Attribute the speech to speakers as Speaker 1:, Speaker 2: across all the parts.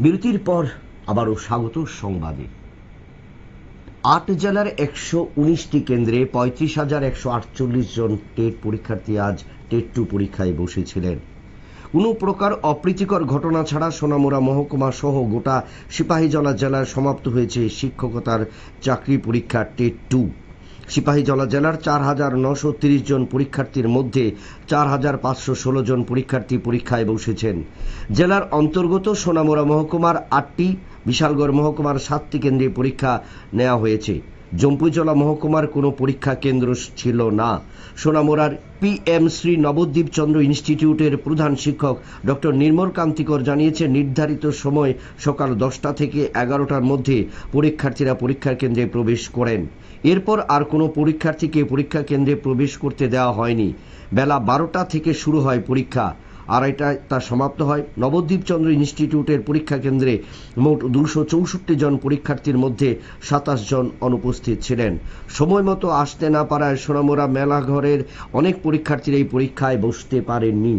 Speaker 1: বিরতির পর আবারও স্বাগত সংবাদে। ৮ জেলার ১১৯টি কেন্দ্রে ৩৫,১৪৮ জন টেট পরীক্ষার্থী আজ টেট 2 পরীক্ষায় বসেছিলেন। কোনো প্রকার অপ্রীতিকর ঘটনা ছাড়া সোনামুড়া মহকুমা সহ গোটা সিপাহীজলা জেলার সমাপ্ত হয়েছে শিক্ষকতার চাকরি পরীক্ষা টেট 2। সিপাহীজলা জেলার ৪,৯৩০ জন পরীক্ষার্থীর মধ্যে ৪,৫১৬ জন পরীক্ষার্থী পরীক্ষায় বসেছেন। জেলার অন্তর্গত সোনামুড়া মহকুমার ৮টি, বিশালগড় মহকুমার 7টি কেন্দ্রে পরীক্ষা নেওয়া হয়েছে। জম্পুজলা মহকুমার কোনো পরীক্ষা কেন্দ্র ছিল না। সোনামুড়ার PM শ্রী নবদ্বীপ চন্দ্র ইনস্টিটিউটের প্রধান শিক্ষক ডক্টর নির্মল কান্তিকর জানিয়েছেন, নির্ধারিত সময় সকাল 10টা থেকে 11টার মধ্যে পরীক্ষার্থীরা পরীক্ষা কেন্দ্রে প্রবেশ করেন। এরপর আর কোনো পরীক্ষার্থীকে পরীক্ষা কেন্দ্রে প্রবেশ করতে দেওয়া হয়নি। বেলা 12টা থেকে শুরু হয় পরীক্ষা, 2:30টায় তা সমাপ্ত হয়। নবদ্বীপ চন্দ্র ইনস্টিটিউটের পরীক্ষা কেন্দ্রে মোট 264 জন পরীক্ষার্থীর মধ্যে 27 জন অনুপস্থিত ছিলেন। সময় মতো আসতে না পারায় সোনামুড়া মেলাঘরের অনেক পরীক্ষার্থীরা এই পরীক্ষায় বসতে পারেননি।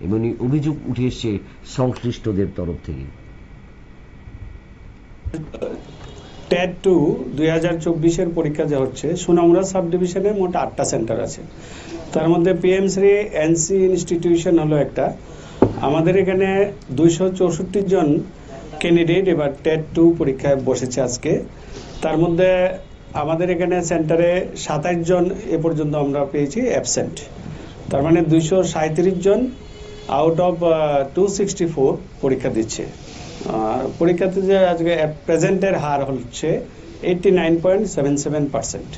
Speaker 1: এমনই অভিযোগ উঠে এসেছে সংশ্লিষ্টদের তরফ থেকে।
Speaker 2: টেট 2 2024-এর পরীক্ষা যা হচ্ছে, সোনামুড়া সাব ডিভিশনে মোট 8টা সেন্টার আছে। তার মধ্যে PM শ্রী NC ইনস্টিটিউশন হলো একটা। আমাদের এখানে 264 জন ক্যান্ডিডেট এবার টেট 2 পরীক্ষায় বসেছে আজকে। তার মধ্যে আমাদের এখানে সেন্টারে 27 জন এ পর্যন্ত আমরা পেয়েছি অ্যাবসেন্ট। তার মানে 237 জন আউট অফ 264 পরীক্ষা দিচ্ছে। পরীক্ষাতে যে আজকে প্রেজেন্টের হার হচ্ছে 89.77%।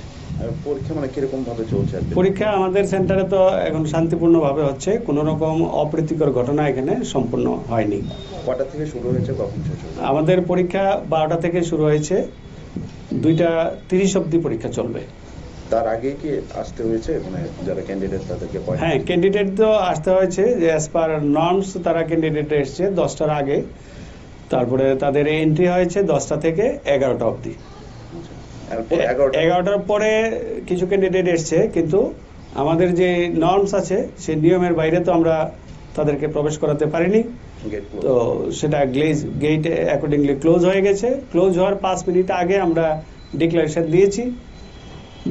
Speaker 3: পরীক্ষা মানে কিরকম ভাবে চলছে?
Speaker 2: পরীক্ষা আমাদের সেন্টারে তো এখন শান্তিপূর্ণ ভাবে হচ্ছে, কোনো রকম অপ্রীতিকর ঘটনা এখানে সম্পূর্ণ হয়নি।
Speaker 3: কটা থেকে শুরু হয়েছে, কখন শেষ হবে?
Speaker 2: আমাদের পরীক্ষা 12টা থেকে শুরু হয়েছে, 2:30 অবধি পরীক্ষা চলবে।
Speaker 3: তার আগে কি আসতে হয়েছে, মানে যারা ক্যান্ডিডেট তাদেরকে?
Speaker 2: হ্যাঁ, ক্যান্ডিডেট তো আসতে হয়েছে, যে অ্যাজ পার নর্মস তারা ক্যান্ডিডেট এসছে 10টার আগে। তারপরে তাদের এন্ট্রি হয়েছে 10টা থেকে 11টা অবধি। 11টার পরে কিছু ক্যান্ডিডেট এসছে, কিন্তু আমাদের যে নর্মস আছে সেই নিয়মের বাইরে তো আমরা তাদেরকে প্রবেশ করাতে পারিনি। তো সেটা গেট অ্যাকর্ডিংলি ক্লোজ হয়ে গেছে। ক্লোজ হওয়ার 5 মিনিট আগে আমরা ডিক্লারেশন দিয়েছি।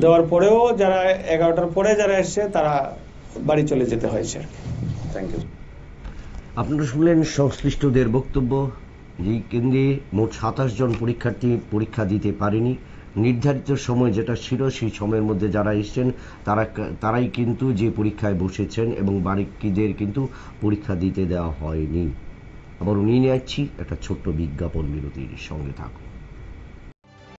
Speaker 2: দেওয়ার পরেও যারা 11টার পরে যারা এসছে তারা বাড়ি চলে যেতে হয়েছে।
Speaker 3: Thank you.
Speaker 1: আপনারা শুনলেন সংশ্লিষ্টদের বক্তব্য। এই কেন্দ্রে মোট 27 জন পরীক্ষার্থী পরীক্ষা দিতে পারেনি। নির্ধারিত সময় যেটা ছিল সেই সময়ের মধ্যে যারা এসছেন তারাই কিন্তু যে পরীক্ষায় বসেছেন এবং বাকিদের কিন্তু পরীক্ষা দিতে দেওয়া হয়নি। আবার নিয়ে যাচ্ছি একটা ছোট্ট বিজ্ঞাপন বিরতির, সঙ্গে থাকুন।